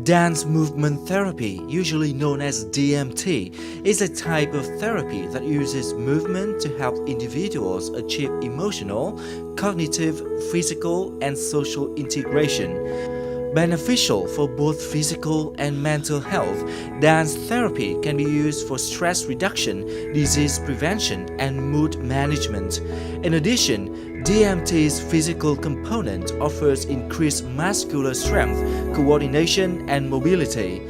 Dance movement therapy, usually known as DMT, is a type of therapy that uses movement to help individuals achieve emotional, cognitive, physical, and social integration. Beneficial for both physical and mental health, dance therapy can be used for stress reduction, disease prevention, and mood management. In addition, DMT's physical component offers increased muscular strength, coordination, and mobility.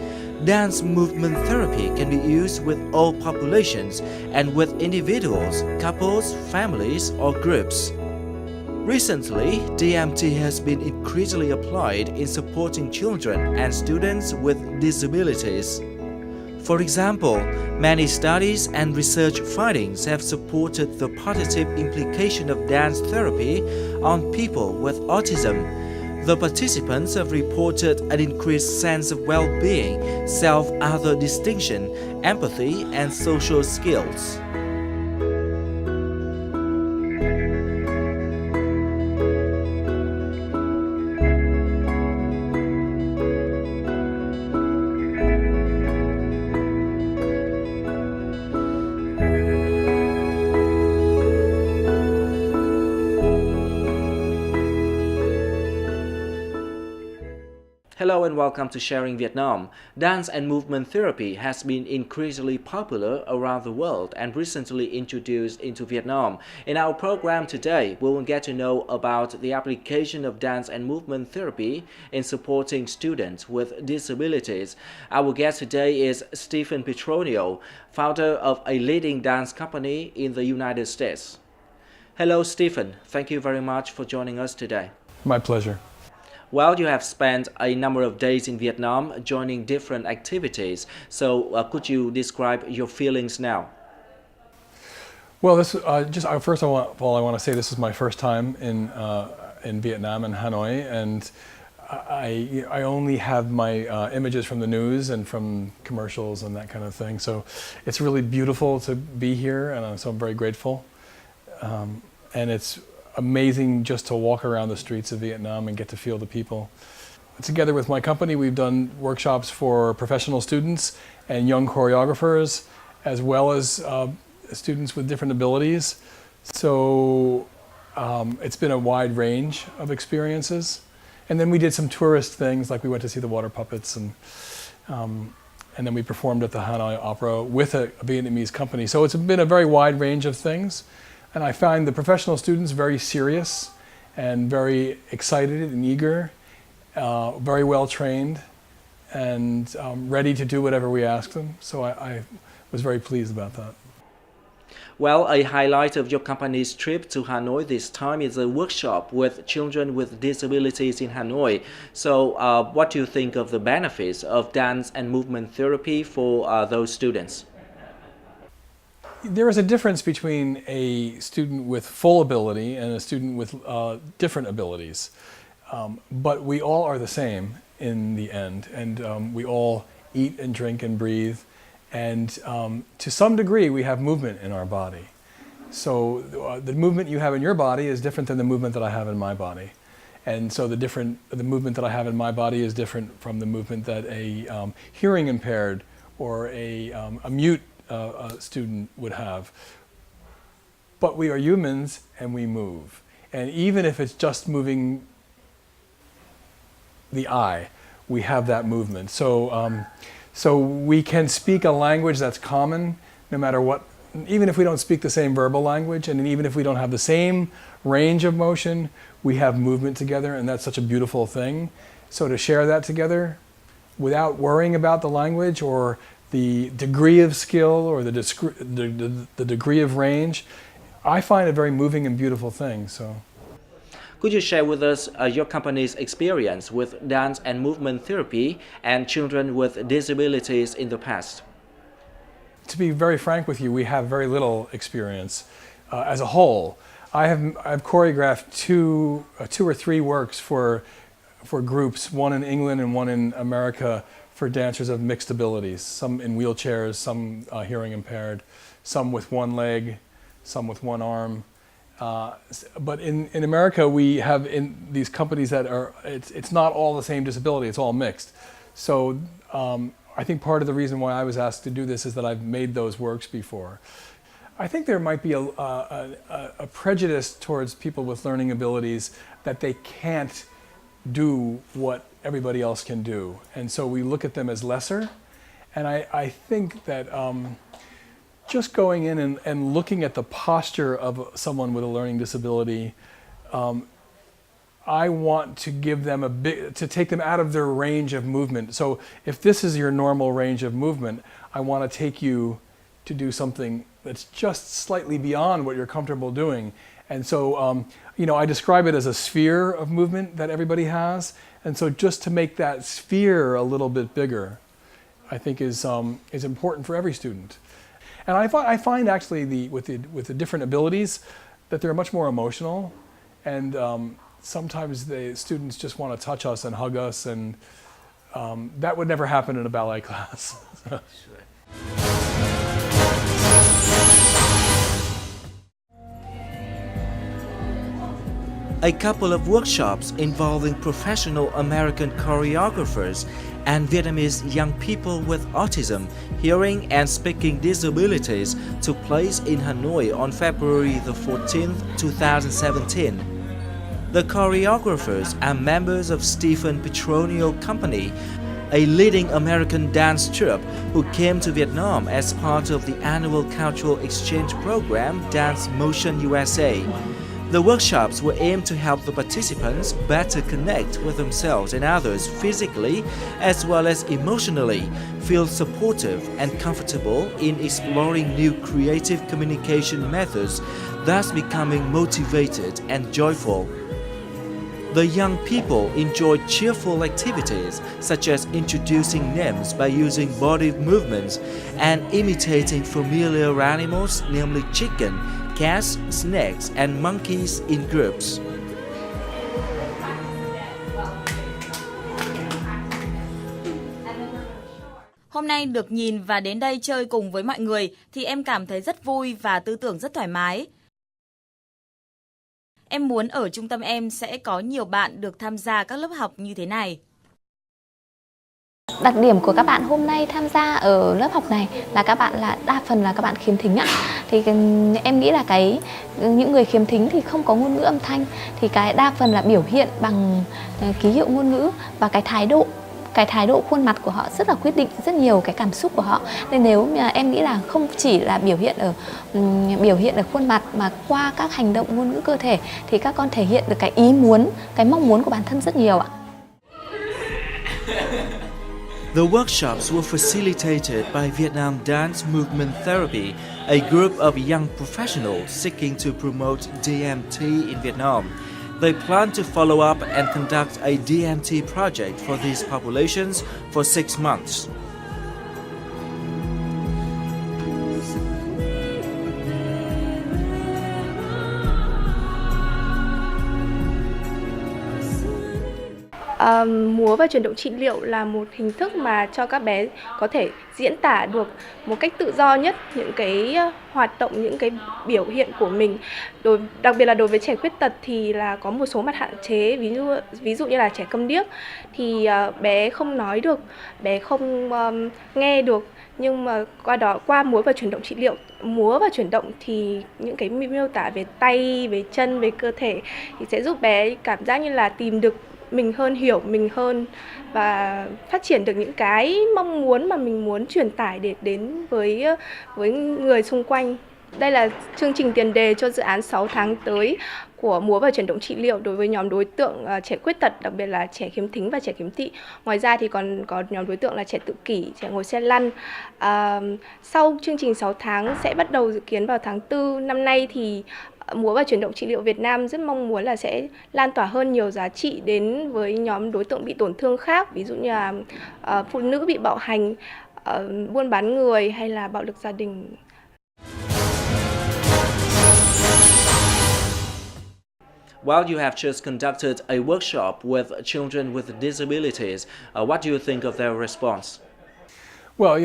Dance movement therapy can be used with all populations and with individuals, couples, families, or groups. Recently, DMT has been increasingly applied in supporting children and students with disabilities. For example, many studies and research findings have supported the positive implication of dance therapy on people with autism. The participants have reported an increased sense of well-being, self-other distinction, empathy, and social skills. Hello and welcome to Sharing Vietnam. Dance and movement therapy has been increasingly popular around the world and recently introduced into Vietnam. In our program today, we will get to know about the application of dance and movement therapy in supporting students with disabilities. Our guest today is Stephen Petronio, founder of a leading dance company in the United States. Hello, Stephen. Thank you very much for joining us today. My pleasure. Well, you have spent a number of days in Vietnam joining different activities. So could you describe your feelings now? Well, first of all, I want to say this is my first time in Vietnam and Hanoi, and I only have my images from the news and from commercials and that kind of thing. So it's really beautiful to be here, and so I'm very grateful. And it's amazing just to walk around the streets of Vietnam and get to feel the people. Together with my company, we've done workshops for professional students and young choreographers, as well as students with different abilities. So it's been a wide range of experiences. And then we did some tourist things, like we went to see the water puppets, and then we performed at the Hanoi Opera with a Vietnamese company. So it's been a very wide range of things. And I find the professional students very serious and very excited and eager, very well trained, and ready to do whatever we ask them. So I was very pleased about that. Well, a highlight of your company's trip to Hanoi this time is a workshop with children with disabilities in Hanoi. So what do you think of the benefits of dance and movement therapy for those students? There is a difference between a student with full ability and a student with different abilities. But we all are the same in the end, and we all eat and drink and breathe. And to some degree, we have movement in our body. So the movement you have in your body is different than the movement that I have in my body. And so the movement that I have in my body is different from the movement that a hearing impaired or a mute student would have. But we are humans and we move. And even if it's just moving the eye, we have that movement. So we can speak a language that's common no matter what, even if we don't speak the same verbal language, and even if we don't have the same range of motion, we have movement together, and that's such a beautiful thing. So to share that together without worrying about the language or the degree of skill or the degree of range, I find a very moving and beautiful thing. So, could you share with us your company's experience with dance and movement therapy and children with disabilities in the past? To be very frank with you, we have very little experience as a whole. I've choreographed two or three works for groups, one in England and one in America, for dancers of mixed abilities, some in wheelchairs, some hearing impaired, some with one leg, some with one arm. But in America, we have in these companies that are, it's not all the same disability, it's all mixed. So I think part of the reason why I was asked to do this is that I've made those works before. I think there might be a prejudice towards people with learning abilities that they can't do what everybody else can do. And so we look at them as lesser. And I think that just going in and looking at the posture of someone with a learning disability, I want to give them to take them out of their range of movement. So if this is your normal range of movement, I want to take you to do something that's just slightly beyond what you're comfortable doing. And so, I describe it as a sphere of movement that everybody has. And so just to make that sphere a little bit bigger, I think is important for every student. And I find actually with the different abilities that they're much more emotional, and sometimes the students just want to touch us and hug us, and that would never happen in a ballet class. A couple of workshops involving professional American choreographers and Vietnamese young people with autism, hearing and speaking disabilities took place in Hanoi on February the 14th, 2017. The choreographers are members of Stephen Petronio Company, a leading American dance troupe who came to Vietnam as part of the annual cultural exchange program Dance Motion USA. The workshops were aimed to help the participants better connect with themselves and others physically as well as emotionally, feel supportive and comfortable in exploring new creative communication methods, thus becoming motivated and joyful. The young people enjoyed cheerful activities such as introducing names by using body movements and imitating familiar animals, namely chicken, cats, snakes, and monkeys in groups. Hôm nay được nhìn và đến đây chơi cùng với mọi người thì em cảm thấy rất vui và tư tưởng rất thoải mái. Em muốn ở trung tâm em sẽ có nhiều bạn được tham gia các lớp học như thế này. Đặc điểm của các bạn hôm nay tham gia ở lớp học này là các bạn đa phần là các bạn khiếm thính ạ. Thì em nghĩ là những người khiếm thính thì không có ngôn ngữ âm thanh, thì cái đa phần là biểu hiện bằng ký hiệu ngôn ngữ, và cái thái độ khuôn mặt của họ rất là quyết định rất nhiều cái cảm xúc của họ. Nên nếu mà em nghĩ là không chỉ là biểu hiện ở khuôn mặt mà qua các hành động ngôn ngữ cơ thể thì các con thể hiện được cái ý muốn, cái mong muốn của bản thân rất nhiều ạ. The workshops were facilitated by Vietnam Dance Movement Therapy, a group of young professionals seeking to promote DMT in Vietnam. They plan to follow up and conduct a DMT project for these populations for 6 months. Múa và chuyển động trị liệu là một hình thức mà cho các bé có thể diễn tả được một cách tự do nhất những cái hoạt động, những cái biểu hiện của mình. Đặc biệt là đối với trẻ khuyết tật thì là có một số mặt hạn chế, ví dụ như là trẻ câm điếc thì bé không nói được, bé không nghe được, nhưng mà qua múa và chuyển động trị liệu, múa và chuyển động thì những cái miêu tả về tay, về chân, về cơ thể thì sẽ giúp bé cảm giác như là tìm được mình hơn, hiểu mình hơn và phát triển được những cái mong muốn mà mình muốn truyền tải để đến với người xung quanh. Đây là chương trình tiền đề cho dự án 6 tháng tới của múa và chuyển động trị liệu đối với nhóm đối tượng trẻ khuyết tật, đặc biệt là trẻ khiếm thính và trẻ khiếm thị. Ngoài ra thì còn có nhóm đối tượng là trẻ tự kỷ, trẻ ngồi xe lăn. Sau chương trình 6 tháng sẽ bắt đầu dự kiến vào tháng 4 năm nay thì múa và chuyển động trị liệu Việt Nam rất mong muốn là sẽ lan tỏa hơn nhiều giá trị đến với nhóm đối tượng bị tổn thương khác, ví dụ như là phụ nữ bị bạo hành, buôn bán người hay là bạo lực gia đình. While you have just conducted a workshop with children with disabilities, what do you think of their response? Well,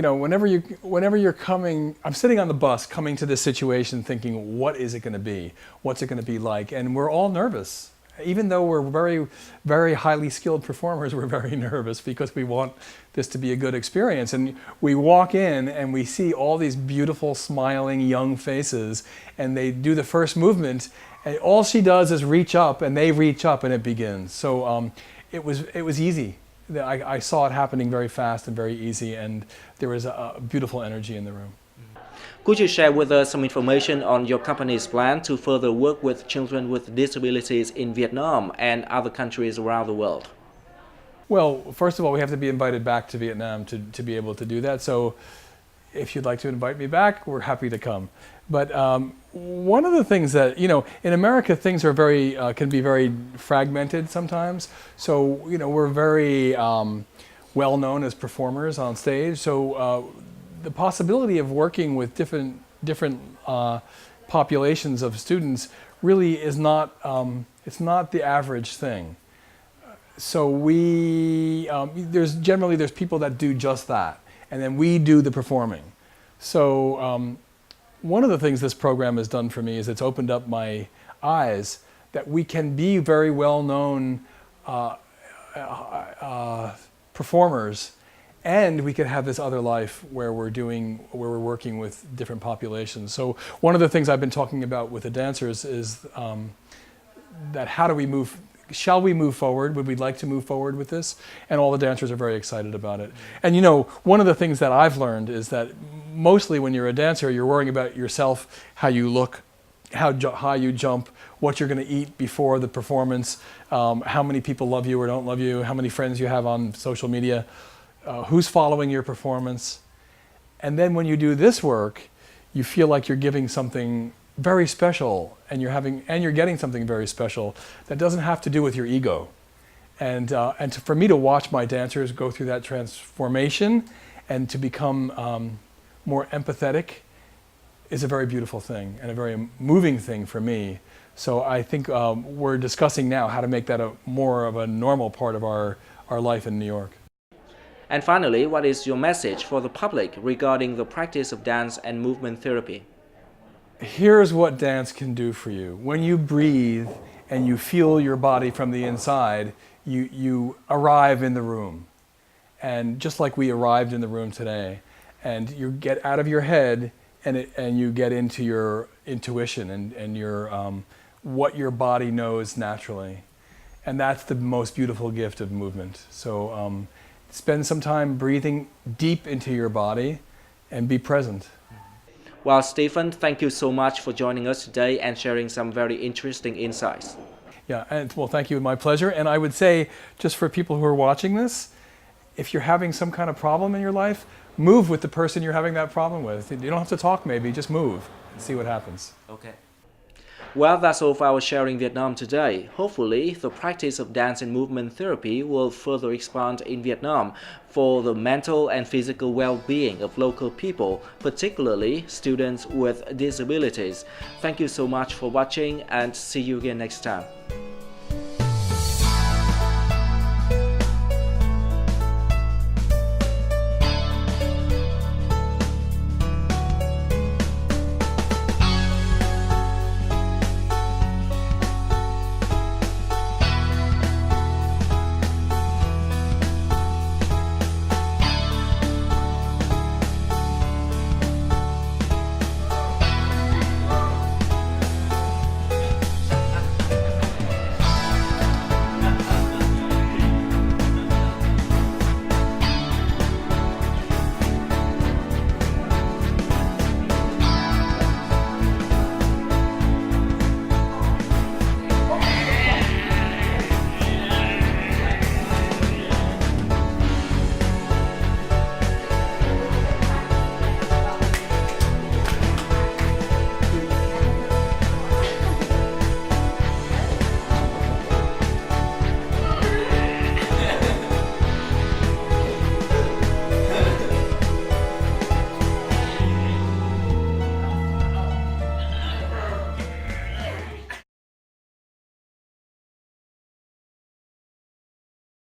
whenever you're coming, I'm sitting on the bus coming to this situation thinking, what is it going to be? What's it going to be like? And we're all nervous. Even though we're very, very highly skilled performers, we're very nervous because we want this to be a good experience. And we walk in and we see all these beautiful, smiling, young faces, and they do the first movement, and all she does is reach up, and they reach up, and it begins. So it was easy. I saw it happening very fast and very easy, and there was a beautiful energy in the room. Could you share with us some information on your company's plan to further work with children with disabilities in Vietnam and other countries around the world? Well, first of all, we have to be invited back to Vietnam to be able to do that. So if you'd like to invite me back, we're happy to come. But one of the things that, in America, things are can be very fragmented sometimes. So, we're very well known as performers on stage. So the possibility of working with different populations of students really is not, it's not the average thing. So there's people that do just that, and then we do the performing. So one of the things this program has done for me is it's opened up my eyes that we can be very well-known performers, and we could have this other life where we're working with different populations. So one of the things I've been talking about with the dancers is that shall we move forward? Would we like to move forward with this? And all the dancers are very excited about it. And one of the things that I've learned is that mostly when you're a dancer, you're worrying about yourself, how you look, how high you jump, what you're going to eat before the performance, how many people love you or don't love you, how many friends you have on social media, who's following your performance. And then when you do this work, you feel like you're giving something very special, and you're getting something very special that doesn't have to do with your ego. And for me to watch my dancers go through that transformation and to become more empathetic is a very beautiful thing and a very moving thing for me. So I think we're discussing now how to make that more of a normal part of our life in New York. And finally, what is your message for the public regarding the practice of dance and movement therapy? Here's what dance can do for you. When you breathe and you feel your body from the inside, you arrive in the room. And just like we arrived in the room today, and you get out of your head and you get into your intuition and your what your body knows naturally. And that's the most beautiful gift of movement. So spend some time breathing deep into your body and be present. Well, Stephen, thank you so much for joining us today and sharing some very interesting insights. Yeah, and well, thank you, my pleasure. And I would say, just for people who are watching this, if you're having some kind of problem in your life, move with the person you're having that problem with. You don't have to talk maybe, just move and see what happens. Okay. Well, that's all for our Sharing Vietnam today. Hopefully, the practice of dance and movement therapy will further expand in Vietnam for the mental and physical well-being of local people, particularly students with disabilities. Thank you so much for watching, and see you again next time.